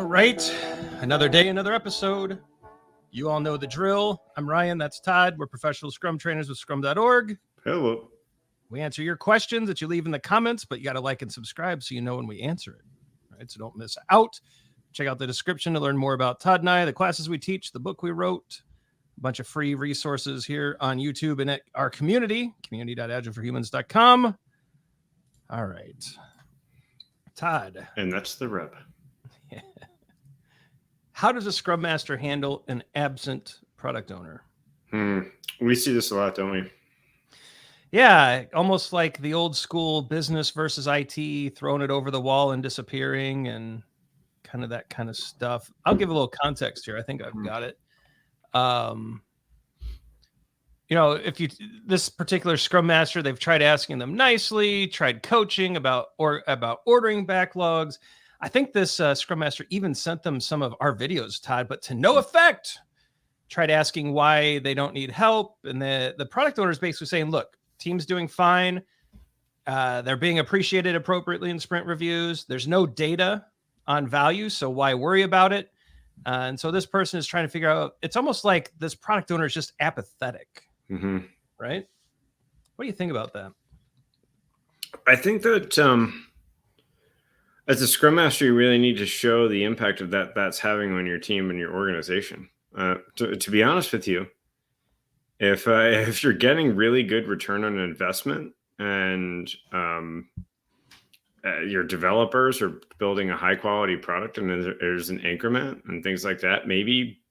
right. Another day, another episode. You all know the drill. I'm Ryan. That's Todd. We're professional Scrum trainers with Scrum.org. Hello. We answer your questions that you leave in the comments, but you got to like and subscribe so you know when we answer it. Right? So don't miss out. Check out the description to learn more about Todd and I, the classes we teach, the book we wrote, a bunch of free resources here on YouTube and at our community, community.agileforhumans.com. All right. Todd. And that's the rub. How does a Scrum Master handle an absent product owner? We see this a lot, don't we? Yeah, almost like the old school business versus IT, throwing it over the wall and disappearing and kind of that kind of stuff. I'll give a little context here. I think I've got it. This particular Scrum Master, they've tried asking them nicely, tried coaching about ordering backlogs. I think this Scrum Master even sent them some of our videos, Todd, but to no effect. Tried asking why they don't need help. And the product owner is basically saying, look, team's doing fine. They're being appreciated appropriately in sprint reviews. There's no data on value, so why worry about it? And so this person is trying to figure out, it's almost like this product owner is just apathetic, right? What do you think about that? I think that as a Scrum Master, you really need to show the impact of that's having on your team and your organization. To be honest with you, if you're getting really good return on investment and your developers are building a high quality product and there's an increment and things like that, maybe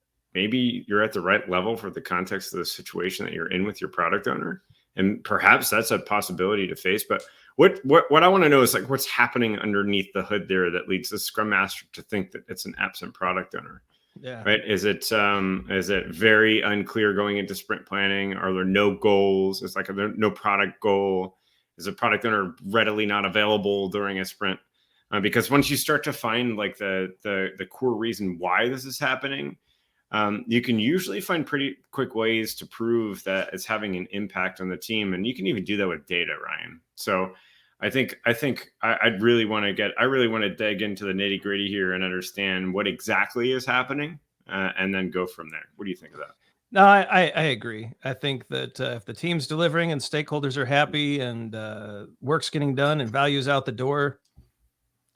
you're at the right level for the context of the situation that you're in with your product owner. And perhaps that's a possibility to face. But what I want to know is like what's happening underneath the hood there that leads the Scrum Master to think that it's an absent product owner. Yeah. Right. Is it very unclear going into sprint planning? Are there no goals? It's like no product goal. Is a product owner readily not available during a sprint? Because once you start to find like the core reason why this is happening, you can usually find pretty quick ways to prove that it's having an impact on the team. And you can even do that with data, Ryan. So I think I really want to dig into the nitty gritty here and understand what exactly is happening and then go from there. What do you think of that? No, I agree. I think that if the team's delivering and stakeholders are happy and work's getting done and value's out the door,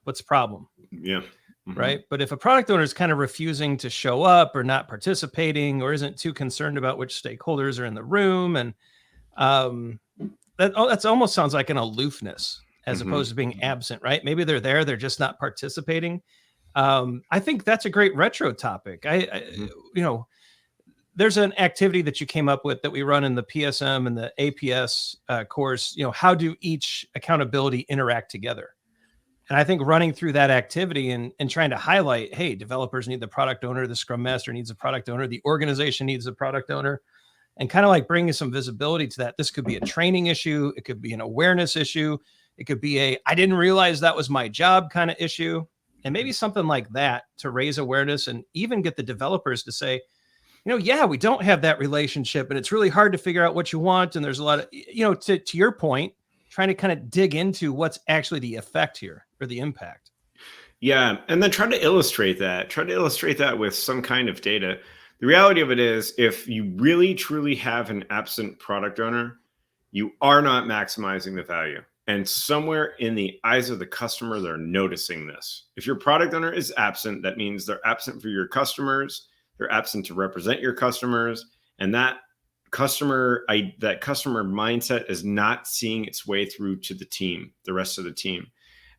what's the problem? Yeah. Right. But if a product owner is kind of refusing to show up or not participating or isn't too concerned about which stakeholders are in the room, and that almost sounds like an aloofness as opposed to being absent, right? Maybe they're there, they're just not participating. I think that's a great retro topic. There's an activity that you came up with that we run in the PSM and the APS course. How do each accountability interact together? And I think running through that activity and trying to highlight, hey, developers need the product owner, the Scrum Master needs a product owner, the organization needs a product owner, and kind of like bringing some visibility to that. This could be a training issue. It could be an awareness issue. It could be I didn't realize that was my job kind of issue. And maybe something like that to raise awareness and even get the developers to say, yeah, we don't have that relationship and it's really hard to figure out what you want. And there's a lot of, to your point, trying to kind of dig into what's actually the effect here or the impact. Yeah. And then try to illustrate that with some kind of data. The reality of it is if you really truly have an absent product owner, you are not maximizing the value. And somewhere in the eyes of the customer, they're noticing this. If your product owner is absent, that means they're absent for your customers. They're absent to represent your customers. And that customer mindset is not seeing its way through to the team, the rest of the team.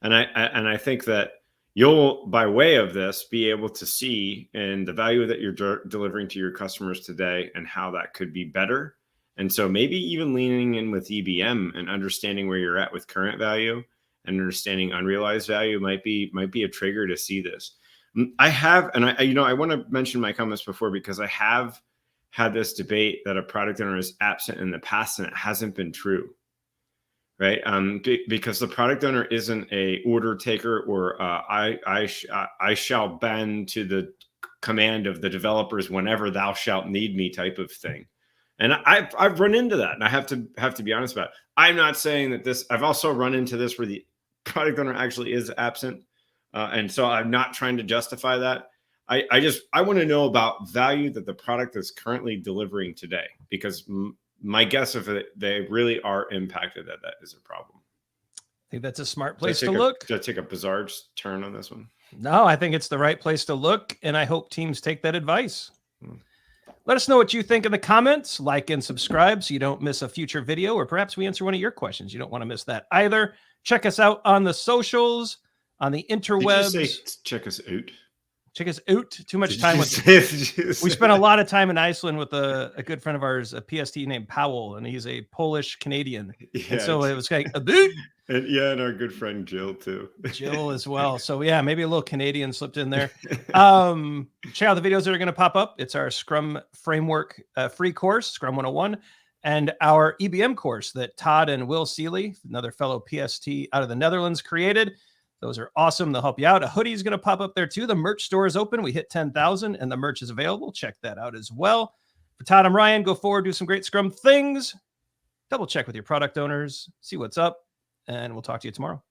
And I think that you'll, by way of this, be able to see in the value that you're delivering to your customers today and how that could be better. And so maybe even leaning in with EBM and understanding where you're at with current value and understanding unrealized value might be a trigger to see this. I want to mention my comments before because I have had this debate that a product owner is absent in the past and it hasn't been true. Right. Because the product owner isn't a order taker or I shall bend to the command of the developers whenever thou shalt need me type of thing. And I've run into that, and I have to be honest about it. I'm not saying that this. I've also run into this where the product owner actually is absent. And so I'm not trying to justify that. I want to know about value that the product is currently delivering today, because my guess of it, they really are impacted that is a problem. I think that's a smart place to look. Did I take a bizarre turn on this one? No, I think it's the right place to look, and I hope teams take that advice. Let us know what you think in the comments. Like and subscribe so you don't miss a future video, or perhaps we answer one of your questions. You don't want to miss that either. Check us out on the socials, on the interwebs. Did you say check us out? Check us out. Too much time with we spent a lot of time in Iceland with a good friend of ours, a PST named Powell, and he's a Polish Canadian. Yeah, and so it was like a boot. And our good friend Jill too. Jill as well. So yeah, maybe a little Canadian slipped in there. Check out the videos that are going to pop up. It's our Scrum Framework free course, Scrum 101, and our EBM course that Todd and Will Seeley, another fellow PST out of the Netherlands, created. Those are awesome. They'll help you out. A hoodie is going to pop up there too. The merch store is open. We hit 10,000 and the merch is available. Check that out as well. For Todd, I'm Ryan. Go forward, do some great Scrum things. Double check with your product owners, see what's up, and we'll talk to you tomorrow.